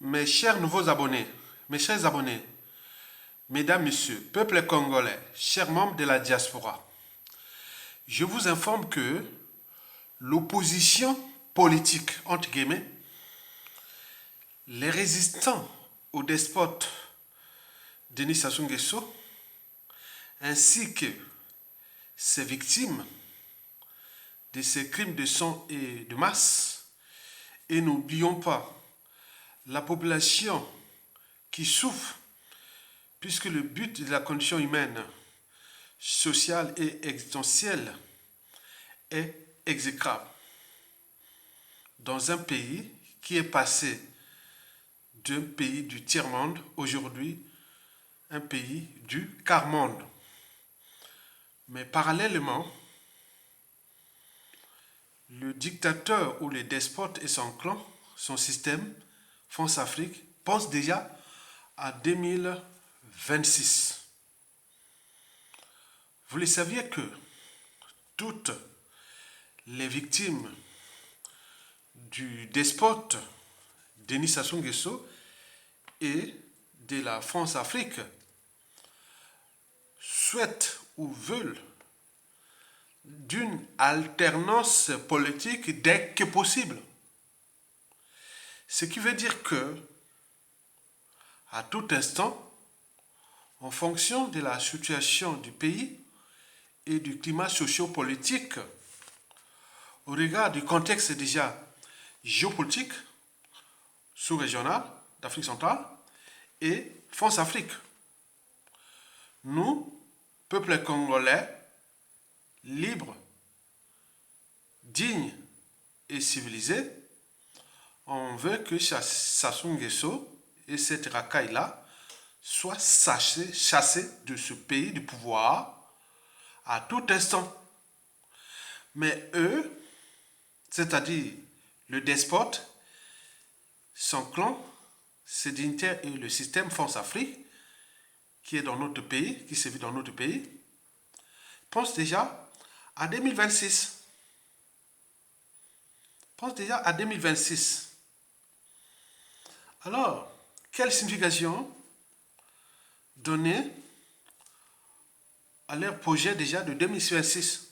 Mes chers nouveaux abonnés, mes chers abonnés, mesdames, messieurs, peuple congolais, chers membres de la diaspora, je vous informe que l'opposition politique, entre guillemets, les résistants au despote Denis Sassou Nguesso, ainsi que ses victimes de ces crimes de sang et de masse, et n'oublions pas la population qui souffre, puisque le but de la condition humaine, sociale et existentielle est exécrable. Dans un pays qui est passé d'un pays du tiers-monde, aujourd'hui un pays du quart-monde. Mais parallèlement, le dictateur ou le despote et son clan, son système, France-Afrique, pense déjà à 2026. Vous le saviez que toutes les victimes du despote Denis Sassou Nguesso et de la France-Afrique souhaitent ou veulent d'une alternance politique dès que possible. Ce qui veut dire que, à tout instant, en fonction de la situation du pays et du climat socio-politique, au regard du contexte déjà géopolitique, sous-régional d'Afrique centrale et France-Afrique, nous, peuple congolais, libre, digne et civilisé, on veut que Sassou Nguesso et cette racaille-là soient chassés de ce pays du pouvoir à tout instant. Mais eux, c'est-à-dire le despote, son clan, ses dignitaires et le système France-Afrique, qui est dans notre pays, qui sévit dans notre pays, pensent déjà à 2026. Pensent déjà à 2026. Alors, quelle signification donner à leur projet déjà de 2026?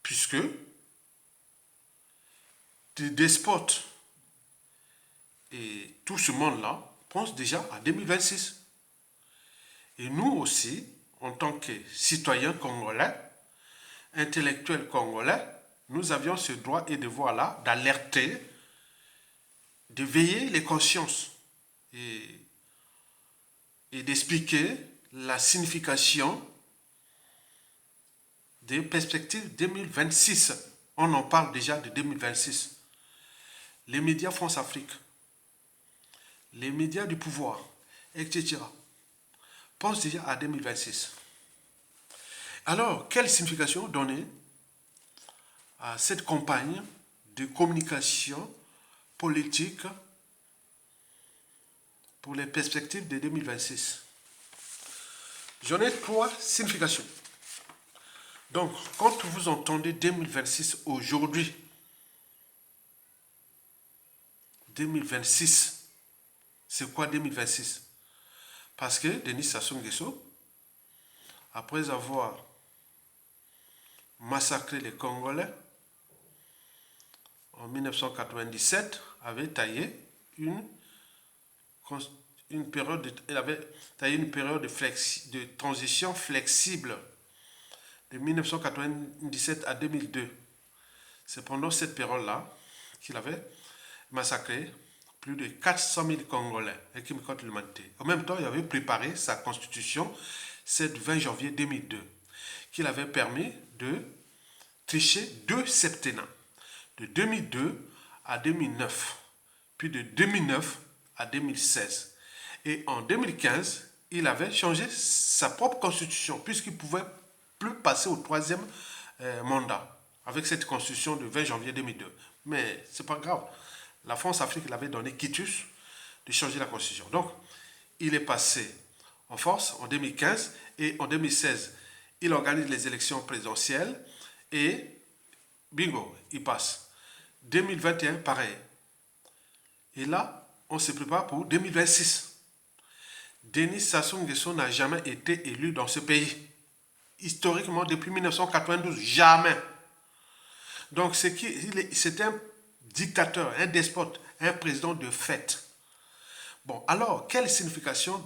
Puisque des despotes et tout ce monde-là pense déjà à 2026. Et nous aussi, en tant que citoyens congolais, intellectuels congolais, nous avions ce droit et devoir-là d'alerter, de veiller les consciences et d'expliquer la signification des perspectives 2026. On en parle déjà de 2026. Les médias France-Afrique, les médias du pouvoir, etc., pensent déjà à 2026. Alors, quelle signification donner à cette campagne de communication politique pour les perspectives de 2026? J'en ai trois significations. Donc, quand vous entendez 2026 aujourd'hui, 2026, c'est quoi 2026? Parce que Denis Sassou Nguesso, après avoir massacré les Congolais en 1997, avait taillé une période de transition flexible de 1997 à 2002. C'est pendant cette période-là qu'il avait massacré plus de 400 000 Congolais et qui me compte l'humanité. En même temps, il avait préparé sa constitution ce 20 janvier 2002, qu'il avait permis de tricher 2 septennats, de 2002 à 2009, puis de 2009 à 2016. Et en 2015, il avait changé sa propre constitution, puisqu'il ne pouvait plus passer au troisième mandat, avec cette constitution de 20 janvier 2002. Mais ce n'est pas grave. La France-Afrique l'avait donné quitus de changer la constitution. Donc, il est passé en force en 2015 et en 2016, il organise les élections présidentielles et bingo, il passe. 2021, pareil. Et là, on se prépare pour 2026. Denis Sassou Nguesso n'a jamais été élu dans ce pays. Historiquement, depuis 1992, jamais. Donc, c'est un dictateur, un despote, un président de fait. Bon, alors, quelle signification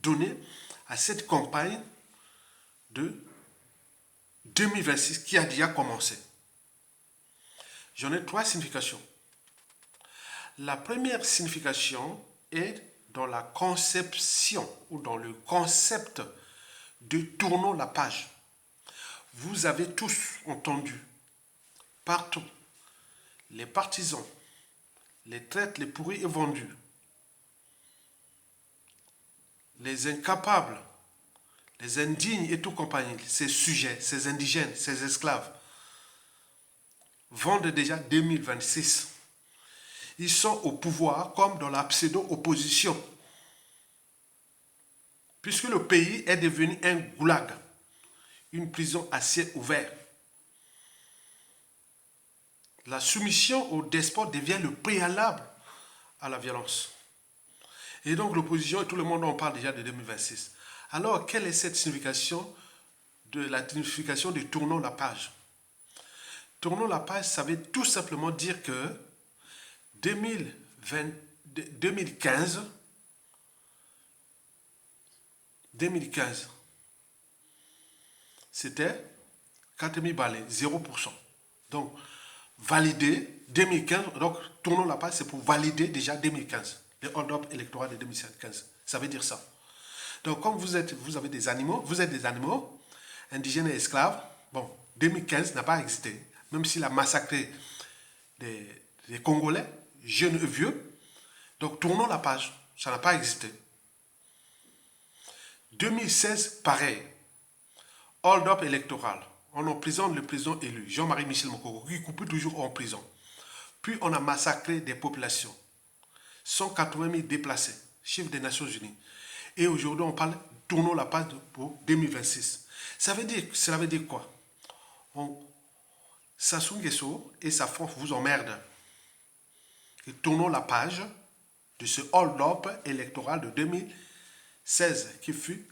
donner à cette campagne de 2026 qui a déjà commencé? J'en ai 3 significations. La première signification est dans la conception ou dans le concept de tournons la page. Vous avez tous entendu partout les partisans, les traites, les pourris et vendus, les incapables, les indignes et tout compagnie, ces sujets, ces indigènes, ces esclaves, vendent déjà 2026. Ils sont au pouvoir comme dans la pseudo-opposition. Puisque le pays est devenu un goulag, une prison à ciel ouvert. La soumission au despote devient le préalable à la violence. Et donc l'opposition et tout le monde en parle déjà de 2026. Alors, quelle est cette signification de la signification de tournons la page? Tournons la page, ça veut tout simplement dire que 2015, c'était 4000 balais, 0%. Donc, valider 2015, donc tournons la page, c'est pour valider déjà 2015, le hold-up électoral de 2015. Ça veut dire ça. Donc, comme vous avez des animaux, vous êtes des animaux, indigènes et esclaves, bon, 2015 n'a pas existé, même s'il a massacré des Congolais, jeunes et vieux. Donc, tournons la page, ça n'a pas existé. 2016, pareil. Hold-up électoral. On emprisonne le président élu, Jean-Marie Michel Mokoko, qui coupe toujours en prison. Puis on a massacré des populations. 180 000 déplacés, chiffre des Nations Unies. Et aujourd'hui, on parle, tournons la page pour 2026. Cela veut dire quoi? Sassou Nguesso et sa France vous emmerdent. Et tournons la page de ce hold-up électoral de 2016 qui fut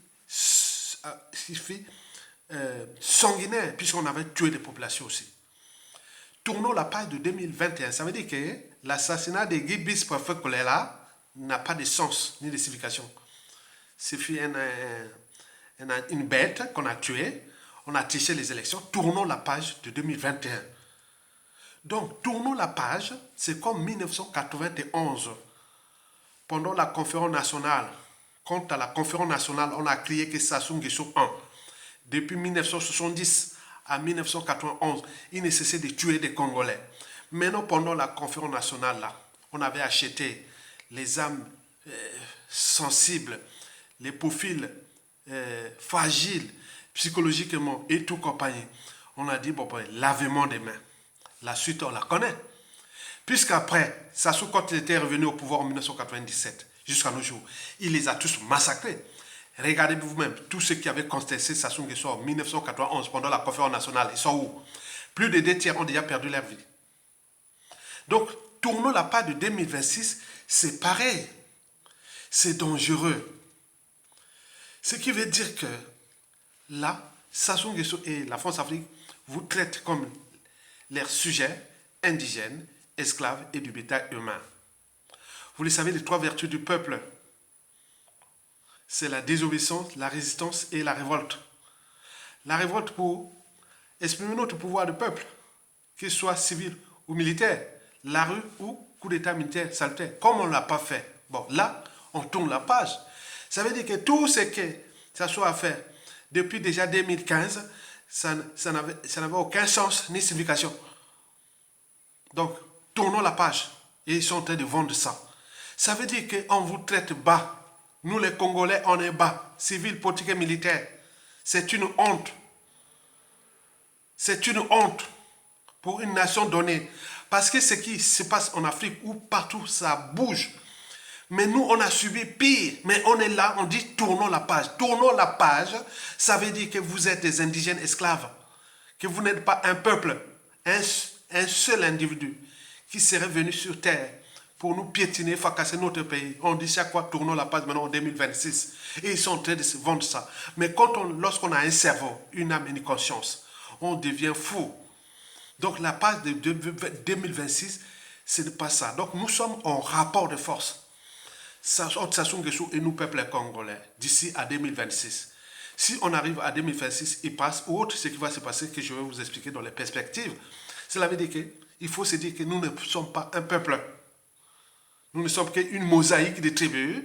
sanguinaire, puisqu'on avait tué des populations aussi. Tournons la page de 2021. Ça veut dire que l'assassinat de Guy Brice Préfet Kolela n'a pas de sens ni de signification. C'est une bête qu'on a tuée, on a triché les élections. Tournons la page de 2021. Donc, tournons la page, c'est comme 1991. Pendant la conférence nationale, quant à la conférence nationale, on a crié que Sassou Nguesso 1. Depuis 1970 à 1991, il ne cessait de tuer des Congolais. Maintenant, pendant la conférence nationale, là, on avait acheté les âmes sensibles, les profils fragiles, psychologiquement et tout compagnie. On a dit, bon, lavement des mains. La suite, on la connaît. Puisqu'après, Sassou, quand il était revenu au pouvoir en 1997, jusqu'à nos jours, il les a tous massacrés. Regardez vous-même, tous ceux qui avaient contesté Sassou Nguesso en 1991 pendant la conférence nationale, ils sont où? Plus de 2 tiers ont déjà perdu leur vie. Donc, tournons la page de 2026, c'est pareil. C'est dangereux. Ce qui veut dire que là, Sassou Nguesso et la France-Afrique vous traitent comme leurs sujets indigènes, esclaves et du bétail humain. Vous le savez, les 3 vertus du peuple, c'est la désobéissance, la résistance et la révolte. La révolte pour exprimer notre pouvoir de peuple, qu'il soit civil ou militaire, la rue ou coup d'état militaire salutaire, comme on ne l'a pas fait. Bon, là, on tourne la page. Ça veut dire que tout ce que ça soit à faire depuis déjà 2015, ça n'avait aucun sens ni signification. Donc, tournons la page. Et ils sont en train de vendre ça. Ça veut dire qu'on vous traite bas. Nous, les Congolais, on est bas. Civil, politique et militaire. C'est une honte. C'est une honte pour une nation donnée. Parce que ce qui se passe en Afrique, où partout ça bouge. Mais nous, on a subi pire. Mais on est là, on dit tournons la page. Tournons la page, ça veut dire que vous êtes des indigènes esclaves. Que vous n'êtes pas un peuple, un seul individu qui serait venu sur terre pour nous piétiner, fracasser notre pays. On dit chaque fois, tournons la page maintenant en 2026. Et ils sont en train de se vendre ça. Mais lorsqu'on a un cerveau, une âme et une conscience, on devient fou. Donc la page de 2026, ce n'est pas ça. Donc nous sommes en rapport de force. Sassou Nguesso et nous, peuple congolais, d'ici à 2026. Si on arrive à 2026, il passe, ou autre, ce qui va se passer, que je vais vous expliquer dans les perspectives. Cela veut dire qu'il faut se dire que nous ne sommes pas un peuple. Nous ne sommes qu'une mosaïque de tribus,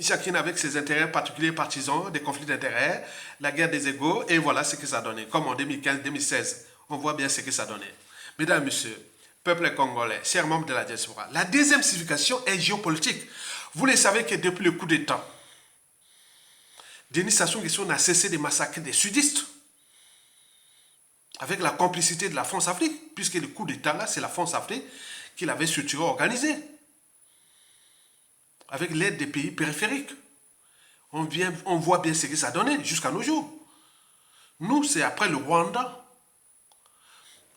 chacune avec ses intérêts particuliers, partisans, des conflits d'intérêts, la guerre des égaux, et voilà ce que ça a donné. Comme en 2015-2016, on voit bien ce que ça a donné. Mesdames, Messieurs, peuple congolais, chers membres de la diaspora, la deuxième signification est géopolitique. Vous le savez que depuis le coup d'État, Denis Sassou Nguesso n'a cessé de massacrer des sudistes avec la complicité de la France-Afrique, puisque le coup d'État, là, c'est la France-Afrique qui l'avait structuré, organisé, avec l'aide des pays périphériques. On voit bien ce que ça donnait jusqu'à nos jours. Nous, c'est après le Rwanda,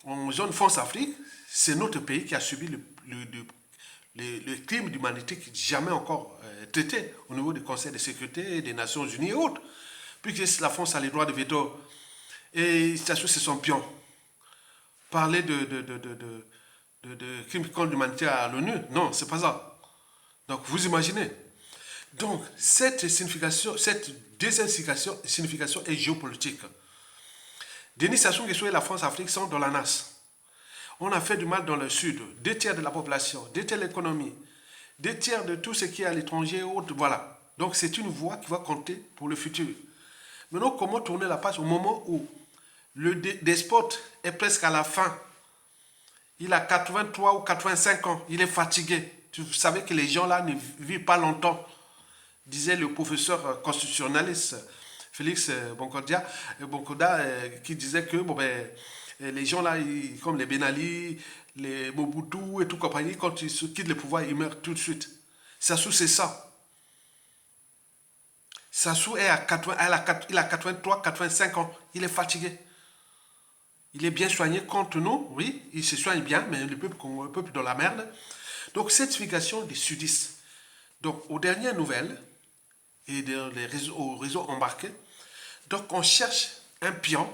en zone France-Afrique, c'est notre pays qui a subi le crime d'humanité qui n'est jamais encore traité au niveau du Conseil de sécurité des Nations Unies et autres. Puisque la France a les droits de veto et Sassou c'est son pion. Parler de crimes contre l'humanité à l'ONU, non, c'est pas ça. Donc vous imaginez. Donc cette deuxième signification est géopolitique. Denis Sassou Nguesso et la France-Afrique sont dans la NAS. On a fait du mal dans le sud. 2 tiers de la population, 2 tiers de l'économie, 2 tiers de tout ce qui est à l'étranger et autres. Voilà. Donc c'est une voie qui va compter pour le futur. Maintenant, comment tourner la page au moment où le despote est presque à la fin? Il a 83 ou 85 ans. Il est fatigué. Vous savez que les gens là ne vivent pas longtemps. Disait le professeur constitutionnaliste Félix Bonkoda, qui disait que les gens là, comme les Ben Ali, les Mobutu et tout compagnie, quand ils quittent le pouvoir, ils meurent tout de suite. Sassou, c'est ça. Sassou est il a 83, 85 ans. Il est fatigué. Il est bien soigné contre nous, oui, il se soigne bien, mais le peuple dans la merde. Donc, cette explication des sudistes. Donc, aux dernières nouvelles et aux réseaux embarqués, donc on cherche un pion,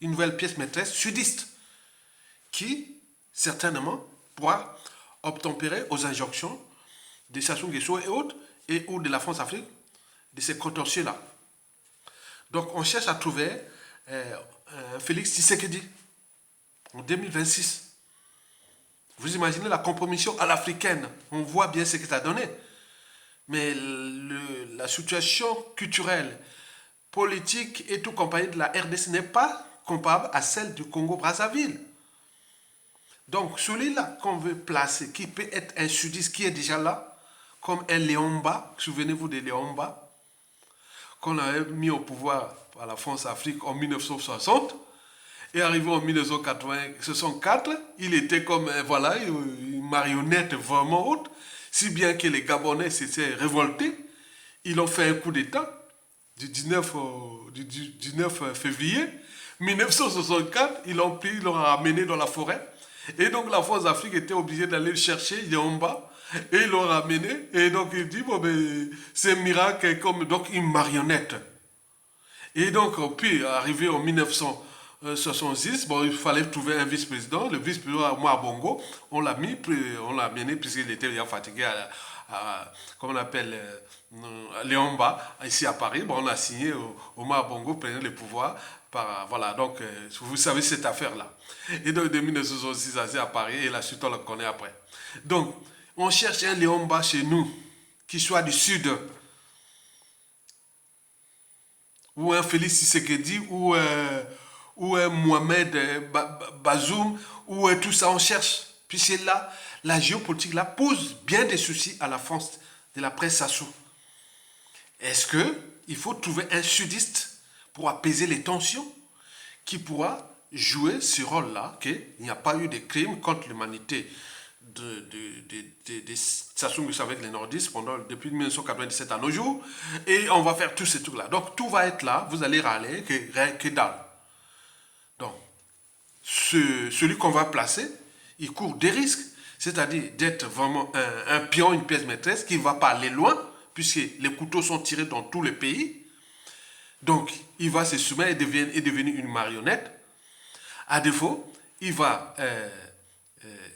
une nouvelle pièce maîtresse sudiste, qui, certainement, pourra obtempérer aux injonctions de Sassou Nguesso et autres, ou de la France-Afrique, de ces contentieux-là. Donc, on cherche à trouver Félix Tshisekedi en 2026. Vous imaginez la compromission à l'africaine. On voit bien ce que ça a donné. Mais la situation culturelle, politique et tout compagnie de la RDC n'est pas comparable à celle du Congo-Brazzaville. Donc, celui-là qu'on veut placer, qui peut être un sudiste qui est déjà là, comme un Léomba, souvenez-vous de Léomba, qu'on avait mis au pouvoir à la France-Afrique en 1960, et arrivé en 1964, il était comme, voilà, une marionnette vraiment haute, si bien que les Gabonais s'étaient révoltés. Ils ont fait un coup d'État du 19 février 1964. Ils l'ont pris, ils l'ont ramené dans la forêt. Et donc la France-Afrique était obligée d'aller le chercher, il est en bas. Et ils l'ont ramené. Et donc il dit, c'est un miracle, comme donc une marionnette. Et donc, puis, arrivé en 1966, il fallait trouver un vice-président. Le vice-président, moi, à Bongo, on l'a mené, puisqu'il était déjà fatigué comme on appelle, Léomba, ici à Paris. On a signé Omar Bongo prenait le pouvoir. Voilà, donc, vous savez cette affaire-là. Et donc, de 1966 à Paris, et la suite, on la connaît après. Donc, on cherche un Léomba chez nous, qui soit du Sud, ou un Félix Tshisekedi, ou un Mohamed Bazoum, ou tout ça, on cherche. Puis c'est là, la géopolitique là pose bien des soucis à la France de la presse Sassou. Est-ce qu'il faut trouver un sudiste pour apaiser les tensions, qui pourra jouer ce rôle-là, qu'il n'y a pas eu de crimes contre l'humanité de Sassou Nguesso avec les nordistes depuis 1997 à nos jours, et on va faire tous ces trucs-là. Donc tout va être là, vous allez râler, que dalle. Donc, celui qu'on va placer, il court des risques. c'est-à-dire d'être vraiment un pion, une pièce maîtresse qui ne va pas aller loin, puisque les couteaux sont tirés dans tous les pays. Donc, il va se soumettre et devenir une marionnette. À défaut, il va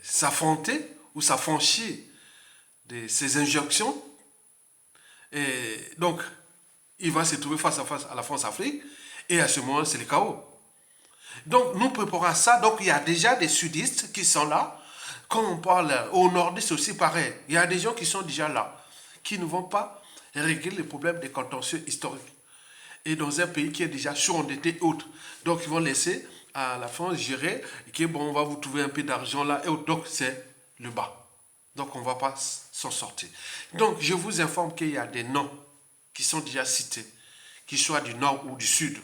s'affronter ou s'affranchir de ses injonctions. Et donc, il va se trouver face à face à la France-Afrique. Et à ce moment, c'est le chaos. Donc, nous préparons à ça. Donc, il y a déjà des sudistes qui sont là. Quand on parle au nordistes aussi, pareil. Il y a des gens qui sont déjà là, qui ne vont pas régler les problèmes des contentieux historiques. Et dans un pays qui est déjà surendetté et autres. Donc, ils vont laisser à la France gérer, et bon, on va vous trouver un peu d'argent là, et autres. Donc, c'est le bas. Donc, on ne va pas s'en sortir. Donc, je vous informe qu'il y a des noms qui sont déjà cités, qu'ils soient du nord ou du sud,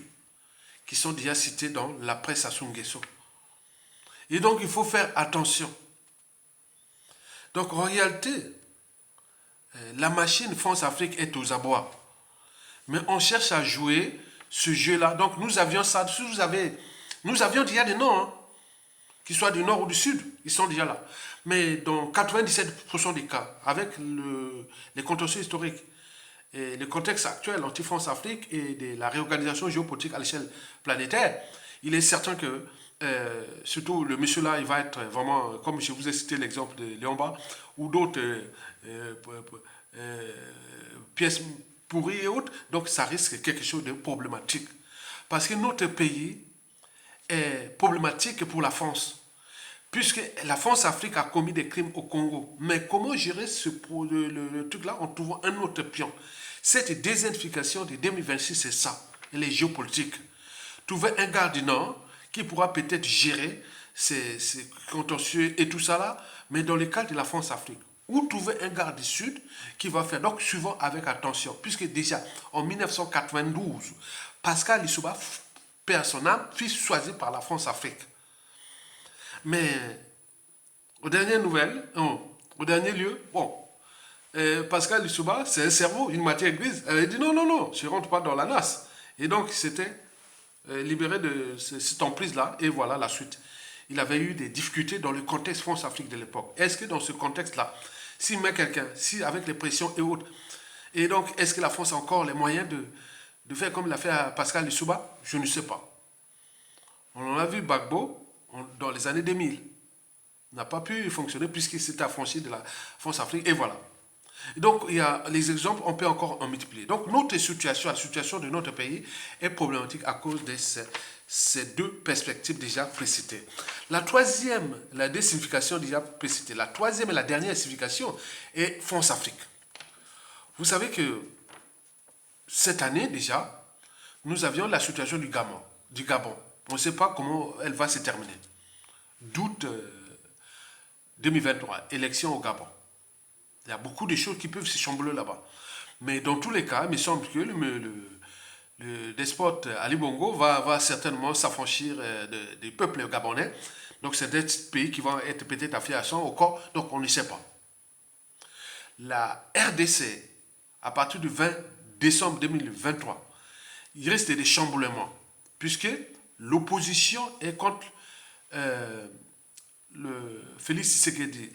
qui sont déjà cités dans la presse Sassou Nguesso. Et donc, il faut faire attention. Donc, en réalité, la machine France-Afrique est aux abois. Mais on cherche à jouer ce jeu-là. Donc, nous avions ça. Nous avions déjà des noms, hein, qu'ils soient du nord ou du sud. Ils sont déjà là. Mais dans 97% des cas, avec les contentieux historiques et le contexte actuel anti-France-Afrique et de la réorganisation géopolitique à l'échelle planétaire, il est certain que, surtout le monsieur là, il va être vraiment, comme je vous ai cité l'exemple de Léomba, ou d'autres pièces pourries et autres, donc ça risque quelque chose de problématique. Parce que notre pays est problématique pour la France, puisque la France-Afrique a commis des crimes au Congo. Mais comment gérer le truc-là en trouvant un autre pion? Cette désidentification de 2026, c'est ça, et les géopolitiques. Trouver un gars du Nord qui pourra peut-être gérer ces contentieux et tout ça là, mais dans le cas de la France-Afrique. Ou trouver un gars du Sud qui va faire, donc suivant avec attention, puisque déjà en 1992, Pascal Lissouba, perd son âme, fut choisi par la France-Afrique. Mais aux dernières nouvelles, au dernier lieu, bon, Pascal Lissouba, c'est un cerveau, une matière grise. Elle a dit non, non, non, je ne rentre pas dans la NAS. Et donc, c'était libéré de cette emprise-là, et voilà la suite. Il avait eu des difficultés dans le contexte France-Afrique de l'époque. Est-ce que dans ce contexte-là, s'il met quelqu'un, si avec les pressions et autres, et donc, est-ce que la France a encore les moyens de faire comme l'a fait à Pascal Lissouba? Je ne sais pas. On en a vu Gbagbo dans les années 2000. Il n'a pas pu fonctionner puisqu'il s'est affranchi de la France-Afrique, et voilà. Et donc, il y a les exemples, on peut encore en multiplier. Donc, notre situation, la situation de notre pays est problématique à cause de ces deux perspectives déjà précitées. La troisième, la deux significations déjà précitées. La troisième et la dernière signification est France-Afrique. Vous savez que cette année déjà, nous avions la situation du Gabon. On ne sait pas comment elle va se terminer. D'août 2023, élection au Gabon. Il y a beaucoup de choses qui peuvent se chambouler là-bas. Mais dans tous les cas, il me semble que le despote Ali Bongo va certainement s'affranchir des peuples gabonais. Donc c'est des pays qui vont être peut-être affiliation au corps. Donc on ne sait pas. La RDC, à partir du 20 décembre 2023, il reste des chamboulements. Puisque l'opposition est contre le Félix Tshisekedi.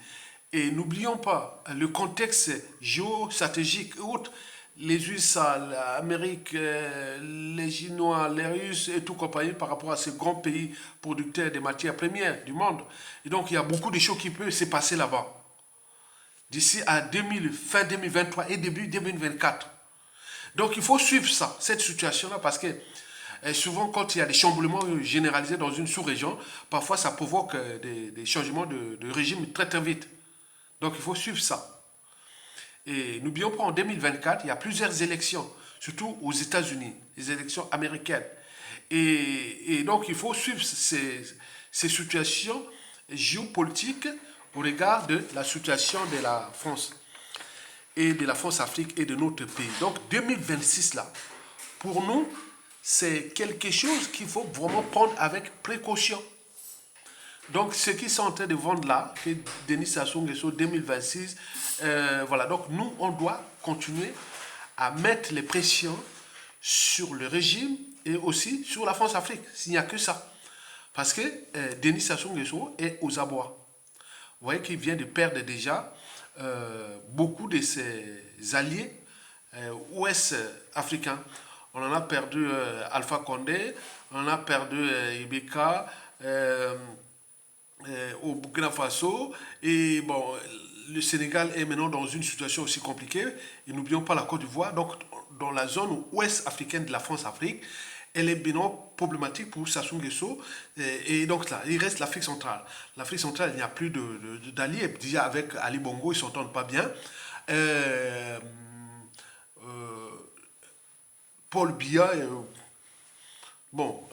Et n'oublions pas le contexte géostratégique et autres. Les USA, l'Amérique, les Chinois, les Russes et tout compagnie par rapport à ces grands pays producteurs de matières premières du monde. Et donc, il y a beaucoup de choses qui peuvent se passer là-bas. D'ici à fin 2023 et début 2024. Donc, il faut suivre ça, cette situation-là, parce que souvent, quand il y a des chamboulements généralisés dans une sous-région, parfois ça provoque des changements de régime très très vite. Donc il faut suivre ça. Et n'oublions pas, en 2024, il y a plusieurs élections, surtout aux États-Unis, les élections américaines. Et donc il faut suivre ces situations géopolitiques au regard de la situation de la France et de la France-Afrique et de notre pays. Donc 2026 là, pour nous, c'est quelque chose qu'il faut vraiment prendre avec précaution. Donc, ce qu'ils sont en train de vendre là, que Denis Sassou Nguesso 2026, voilà. Donc, nous, on doit continuer à mettre les pressions sur le régime et aussi sur la France-Afrique. S'il n'y a que ça. Parce que Denis Sassou Nguesso est aux abois. voyez qu'il vient de perdre déjà beaucoup de ses alliés ouest africains. On en a perdu Alpha Condé, on en a perdu Ibeka au Burkina Faso. Et bon, le Sénégal est maintenant dans une situation aussi compliquée. Et n'oublions pas la Côte d'Ivoire. Donc, dans la zone ouest africaine de la France-Afrique, elle est bien problématique pour Sassou Nguesso. Et donc là, il reste l'Afrique centrale. L'Afrique centrale, il n'y a plus d'alliés. Déjà avec Ali Bongo, ils ne s'entendent pas bien. Euh, euh, Paul Biya, bon,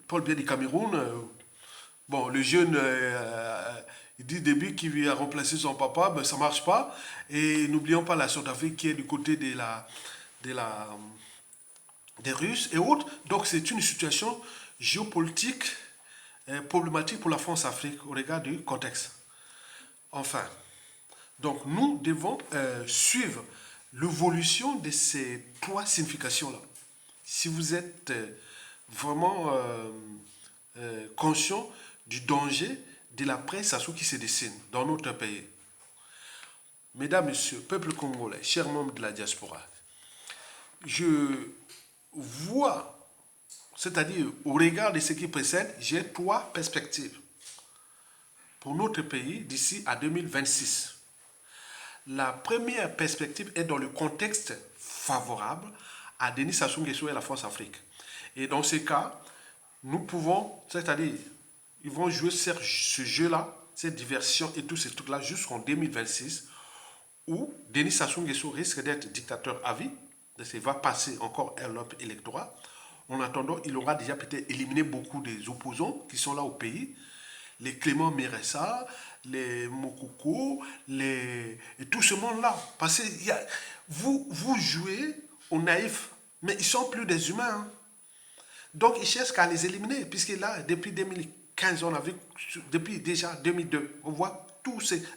Paul Biya du Cameroun, bon, le jeune, il dit début qu'il a remplacé son papa, mais ça ne marche pas. Et n'oublions pas la Centrafrique qui est du côté de la, des Russes et autres. Donc c'est une situation géopolitique problématique pour la France-Afrique au regard du contexte. Enfin, donc nous devons suivre l'évolution de ces trois significations-là. Si vous êtes vraiment conscient du danger de la presse qui se dessine dans notre pays. Mesdames, Messieurs, peuple congolais, chers membres de la diaspora, je vois, c'est-à-dire au regard de ce qui précède, j'ai trois perspectives pour notre pays d'ici à 2026. La première perspective est dans le contexte favorable à Denis Sassou Nguesso et la France-Afrique. Et dans ce cas, nous pouvons, c'est-à-dire, ils vont jouer ce jeu-là, cette diversion et tous ces trucs-là jusqu'en 2026, où Denis Sassou Nguesso risque d'être dictateur à vie, il va passer encore à l'Europe électorale. En attendant, il aura déjà peut-être éliminé beaucoup des opposants qui sont là au pays, les Clément Méressa, les Mokoko, et tout ce monde-là. Parce que vous jouez aux naïfs, mais ils sont plus des humains. Hein. Donc ils cherchent qu'à les éliminer, puisque là, depuis 2015, on a vu, depuis déjà 2002, on voit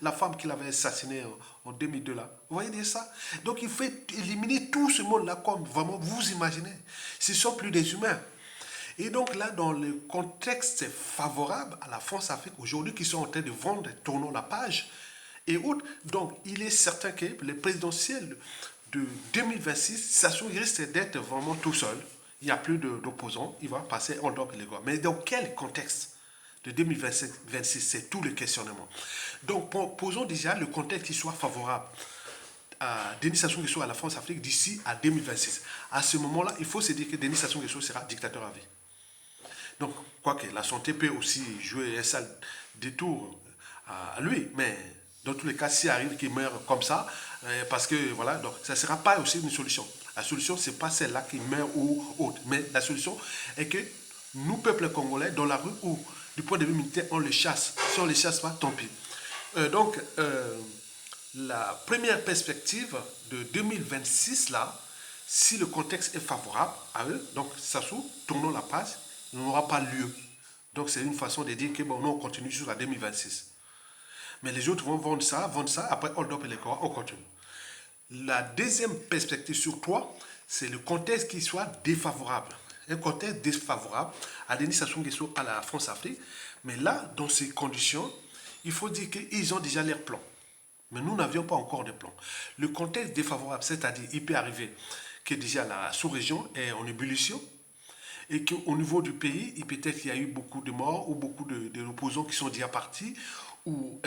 la femme qu'il avait assassinée en 2002 là. Vous voyez ça? Donc il faut éliminer tout ce monde-là comme vraiment vous imaginez. Ce ne sont plus des humains. Et donc là, dans le contexte favorable à la France-Afrique aujourd'hui, qui sont en train de vendre, tournons la page, et autres, donc il est certain que le présidentiel de 2026, Sassou risque d'être vraiment tout seul. Il n'y a plus d'opposants, il va passer en dehors les gars. Mais dans quel contexte de 2026, c'est tout le questionnement. Donc posons déjà le contexte qui soit favorable à Denis Sassou Nguesso à la France-Afrique d'ici à 2026. À ce moment-là, il faut se dire que Denis Sassou Nguesso sera dictateur à vie. Donc, quoique la santé peut aussi jouer un sale détour à lui, mais dans tous les cas, s'il arrive qu'il meurt comme ça, parce que voilà, donc ça ne sera pas aussi une solution. La solution, ce n'est pas celle-là qui meurt ou autre, mais la solution est que nous, peuple congolais, dans la rue ou du point de vue militaire, on les chasse. Si on ne les chasse pas, tant pis. Donc, la première perspective de 2026, là, si le contexte est favorable à eux, donc Sassou, tournons la page, n'aura pas lieu. Donc c'est une façon de dire que bon, nous on continue jusqu'à 2026. Mais les autres vont vendre ça, après hold up et les corps, on continue. La deuxième perspective sur toi, c'est le contexte qui soit défavorable. Un contexte défavorable à Denis Sassou Nguesso à la France-Afrique. Mais là, dans ces conditions, il faut dire qu'ils ont déjà leur plan. Mais nous n'avions pas encore de plan. Le contexte défavorable, c'est-à-dire il peut arriver que déjà la sous-région est en ébullition, et qu'au niveau du pays, peut-être qu'il y a eu beaucoup de morts ou beaucoup d'opposants qui sont déjà partis, ou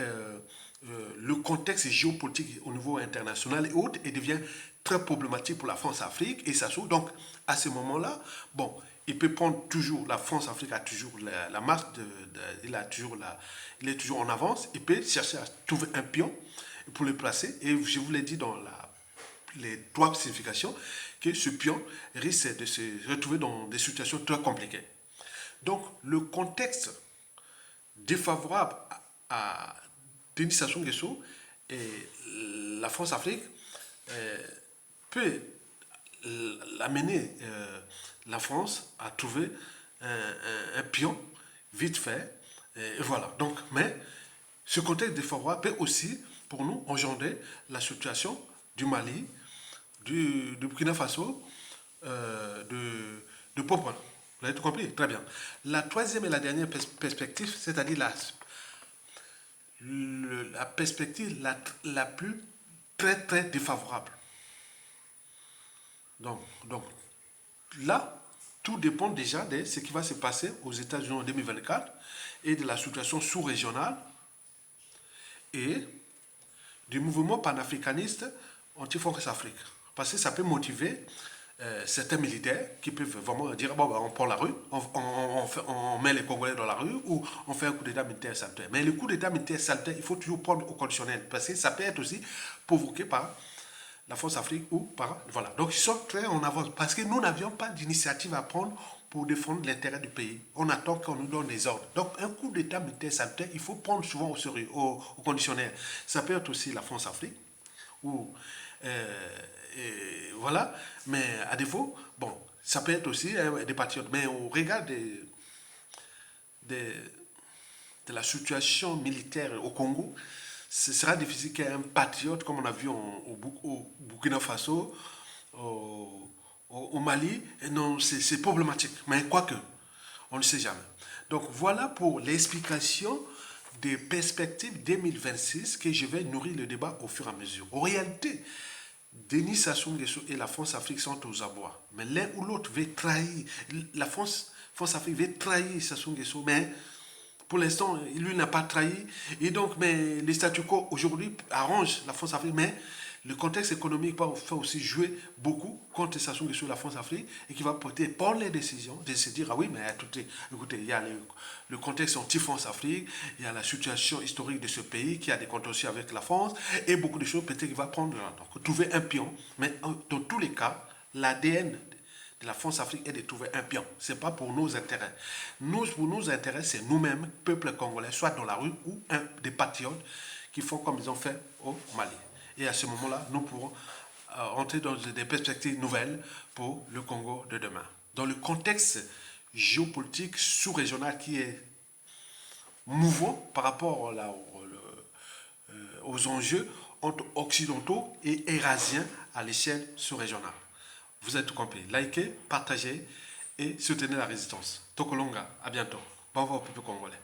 le contexte géopolitique au niveau international et autres et devient très problématique pour la France-Afrique et ça s'ouvre. Donc, à ce moment-là, bon, il peut prendre toujours, la France-Afrique a toujours la marche, il est toujours en avance, il peut chercher à trouver un pion pour le placer, et je vous l'ai dit dans les trois significations, que ce pion risque de se retrouver dans des situations très compliquées. Donc, le contexte défavorable à Denis Sassou Nguesso et la France-Afrique peut l'amener la France à trouver un pion vite fait. Et voilà. Donc, mais ce contexte défavorable peut aussi, pour nous, engendrer la situation du Mali, du Burkina Faso, de Port-au-Prince. Vous avez tout compris? Très bien. La troisième et la dernière perspective, c'est-à-dire la perspective la plus très défavorable. Donc là, tout dépend déjà de ce qui va se passer aux États-Unis en 2024 et de la situation sous-régionale et du mouvement panafricaniste anti-Focus Afrique. Parce que ça peut motiver certains militaires qui peuvent vraiment dire bon, ben, on prend la rue, on met les Congolais dans la rue ou on fait un coup d'état militaire salutaire. Mais le coup d'état militaire salutaire, il faut toujours prendre au conditionnel parce que ça peut être aussi provoqué par la Force Afrique ou par... Voilà. Donc ils sont très en avance parce que nous n'avions pas d'initiative à prendre pour défendre l'intérêt du pays. On attend qu'on nous donne des ordres. Donc un coup d'état militaire salutaire, il faut prendre souvent au sérieux, au conditionnel. Ça peut être aussi la France Afrique ou... voilà, mais à défaut, bon, ça peut être aussi des patriotes. Mais au regard de la situation militaire au Congo, ce sera difficile qu'un patriote, comme on a vu au Burkina Faso, au Mali, et non, c'est problématique. Mais quoique, on ne sait jamais. Donc voilà pour l'explication des perspectives 2026 que je vais nourrir le débat au fur et à mesure. En réalité, Denis Sassou Nguesso et la France-Afrique sont aux abois. Mais l'un ou l'autre veut trahir. La France-Afrique veut trahir Sassou Nguesso, mais pour l'instant, lui n'a pas trahi. Et donc, mais les statu quo aujourd'hui arrangent la France-Afrique, mais le contexte économique va aussi jouer beaucoup contre Sassou Nguesso et la France-Afrique et qui va porter par les décisions de se dire, ah oui, mais écoutez, il y a le contexte anti-France-Afrique, il y a la situation historique de ce pays qui a des contentieux avec la France et beaucoup de choses peut-être qu'il va prendre, donc trouver un pion. Mais dans tous les cas, l'ADN de la France-Afrique est de trouver un pion. Ce n'est pas pour nos intérêts. Pour nos intérêts, c'est nous-mêmes, peuple congolais, soit dans la rue ou des patriotes qui font comme ils ont fait au Mali. Et à ce moment-là, nous pourrons entrer dans des perspectives nouvelles pour le Congo de demain. Dans le contexte géopolitique sous-régional qui est mouvant par rapport aux enjeux entre occidentaux et eurasiens à l'échelle sous-régionale. Vous êtes tout compris. Likez, partagez et soutenez la résistance. Tokolonga, à bientôt. Bon revoir au peuple congolais.